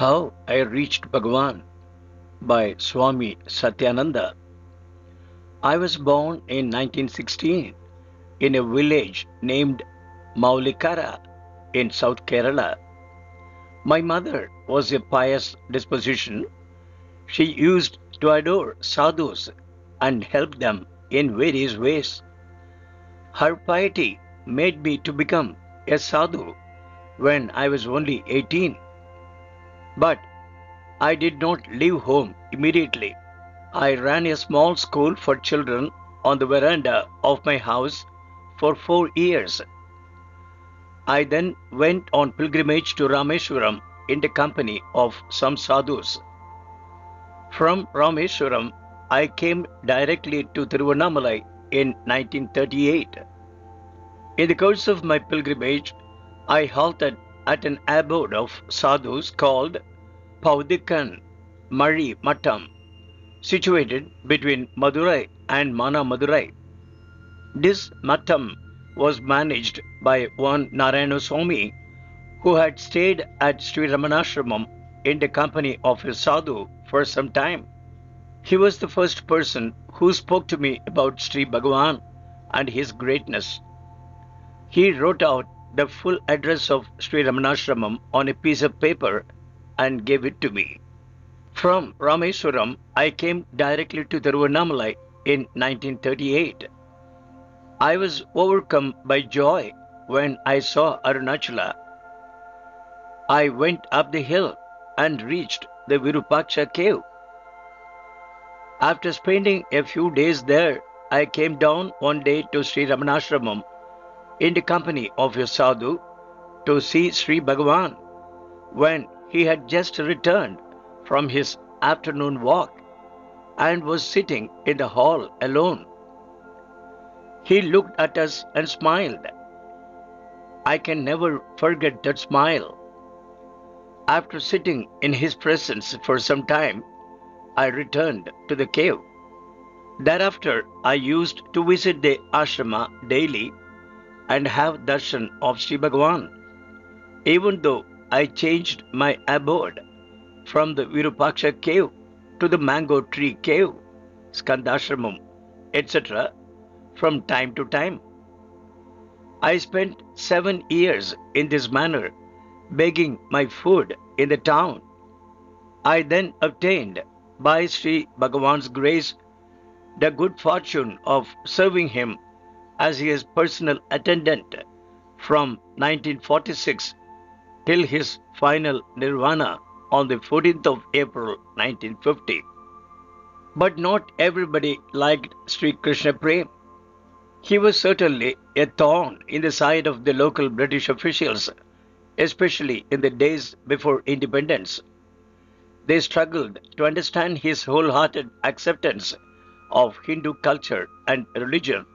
How I Reached Bhagavan by Swami Satyananda. I was born in 1916 in a village named Maulikara in South Kerala. My mother was a pious disposition. She used to adore sadhus and help them in various ways. Her piety made me to become a sadhu when I was only 18. But I did not leave home immediately. I ran a small school for children on the veranda of my house for 4 years. I then went on pilgrimage to Rameswaram in the company of some sadhus. From Rameswaram, I came directly to Tiruvannamalai in 1938. In the course of my pilgrimage, I halted at an abode of sadhus called Paudikan Mari Mattam, situated between Madurai and Manamadurai. This mattam was managed by one Narayana Swami who had stayed at Sri Ramanashramam in the company of a sadhu for some time. He was the first person who spoke to me about Sri Bhagavan and his greatness. He wrote out the full address of Sri Ramanashramam on a piece of paper and gave it to me. From Rameswaram, I came directly to Tiruvannamalai in 1938. I was overcome by joy when I saw Arunachala. I went up the hill and reached the Virupaksha cave. After spending a few days there, I came down one day to Sri Ramanashramam in the company of a sadhu to see Sri Bhagavan when he had just returned from his afternoon walk and was sitting in the hall alone. He looked at us and smiled. I can never forget that smile. After sitting in his presence for some time, I returned to the cave. Thereafter, I used to visit the ashrama daily and have darshan of Sri Bhagavan, even though I changed my abode from the Virupaksha cave to the mango tree cave, Skandashramam, etc. from time to time. I spent 7 years in this manner, begging my food in the town. I then obtained, by Sri Bhagavan's grace, the good fortune of serving him as his personal attendant from 1946 till his final nirvana on the 14th of April 1950. But not everybody liked Sri Krishna Prem. He was certainly a thorn in the side of the local British officials, especially in the days before independence. They struggled to understand his wholehearted acceptance of Hindu culture and religion.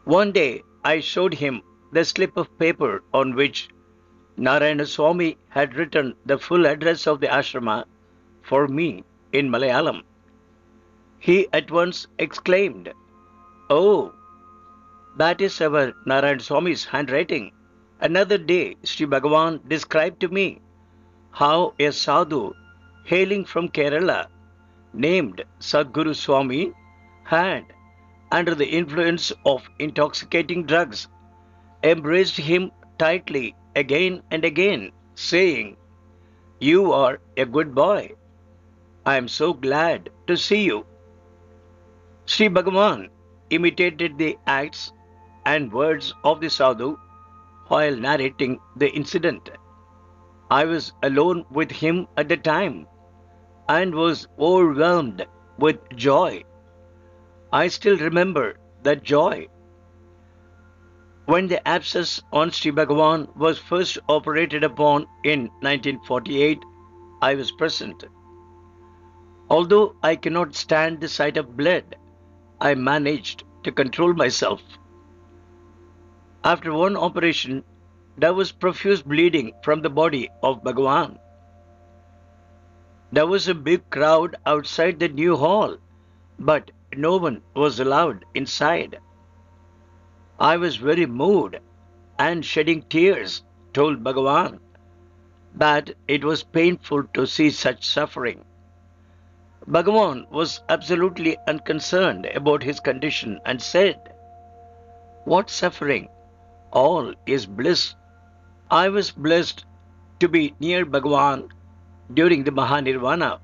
One day I showed him the slip of paper on which Narayana Swami had written the full address of the ashrama for me in Malayalam. He at once exclaimed, "Oh, that is our Narayana Swami's handwriting." Another day, Sri Bhagavan described to me how a sadhu hailing from Kerala, named Sadguru Swami, had, under the influence of intoxicating drugs, embraced him tightly again and again, saying, "You are a good boy. I am so glad to see you." Sri Bhagavan imitated the acts and words of the sadhu while narrating the incident. I was alone with him at the time and was overwhelmed with joy. I still remember that joy. When the abscess on Sri Bhagavan was first operated upon in 1948, I was present. Although I cannot stand the sight of blood, I managed to control myself. After one operation, there was profuse bleeding from the body of Bhagavan. There was a big crowd outside the new hall, but no one was allowed inside. I was very moved and shedding tears, told Bhagavan. that it was painful to see such suffering. Bhagavan was absolutely unconcerned about his condition and said, "What suffering? All is bliss." I was blessed to be near Bhagavan during the Mahanirvana.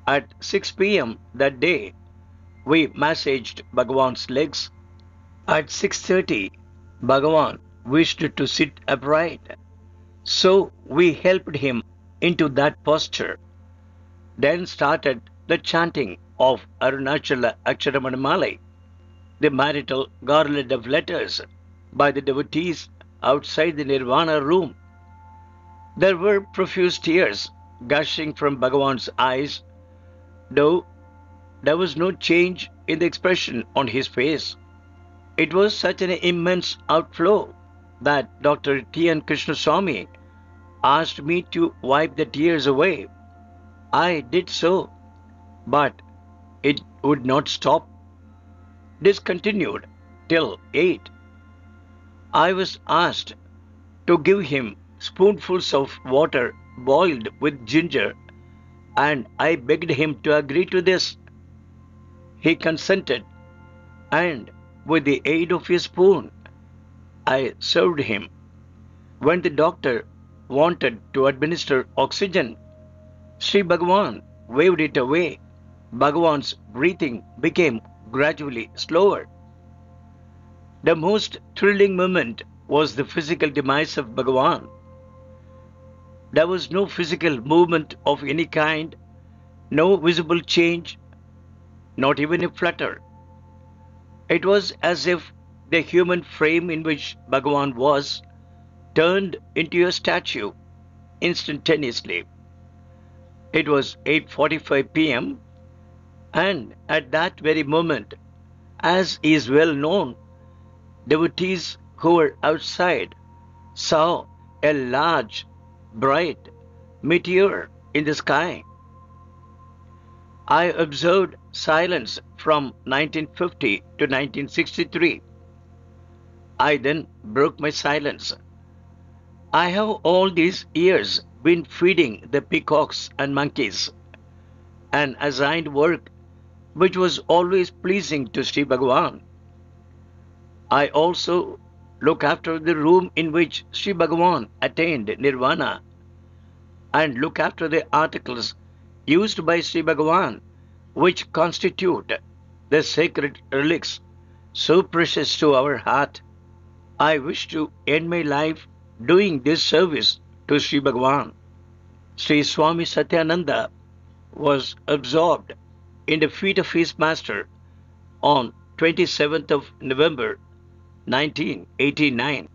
At 6 p.m. that day, we massaged Bhagavan's legs. At 6:30, Bhagavan wished to sit upright, so we helped him into that posture. Then started the chanting of Arunachala Aksharamanamala, the marital garland of letters by the devotees outside the Nirvana room. There were profuse tears gushing from Bhagavan's eyes, though there was no change in the expression on his face. It was such an immense outflow that Dr. T. N. Krishnaswamy asked me to wipe the tears away. I did so, but it would not stop. This continued till 8. I was asked to give him spoonfuls of water boiled with ginger, and I begged him to agree to this. He consented, and with the aid of a spoon, I served him. When the doctor wanted to administer oxygen, Sri Bhagavan waved it away. Bhagavan's breathing became gradually slower. The most thrilling moment was the physical demise of Bhagavan. There was no physical movement of any kind, no visible change, not even a flutter. It was as if the human frame in which Bhagavan was turned into a statue instantaneously. It was 8:45 p.m., and at that very moment, as is well known, devotees who were outside saw a large, bright meteor in the sky. I observed silence from 1950 to 1963. I then broke my silence. I have all these years been feeding the peacocks and monkeys, an assigned work which was always pleasing to Sri Bhagavan. I also look after the room in which Sri Bhagavan attained nirvana and look after the articles used by Sri Bhagavan which constitute the sacred relics so precious to our heart. I wish to end my life doing this service to Sri Bhagavan. Sri Swami Satyananda was absorbed in the feet of his master on 27th of November 1989.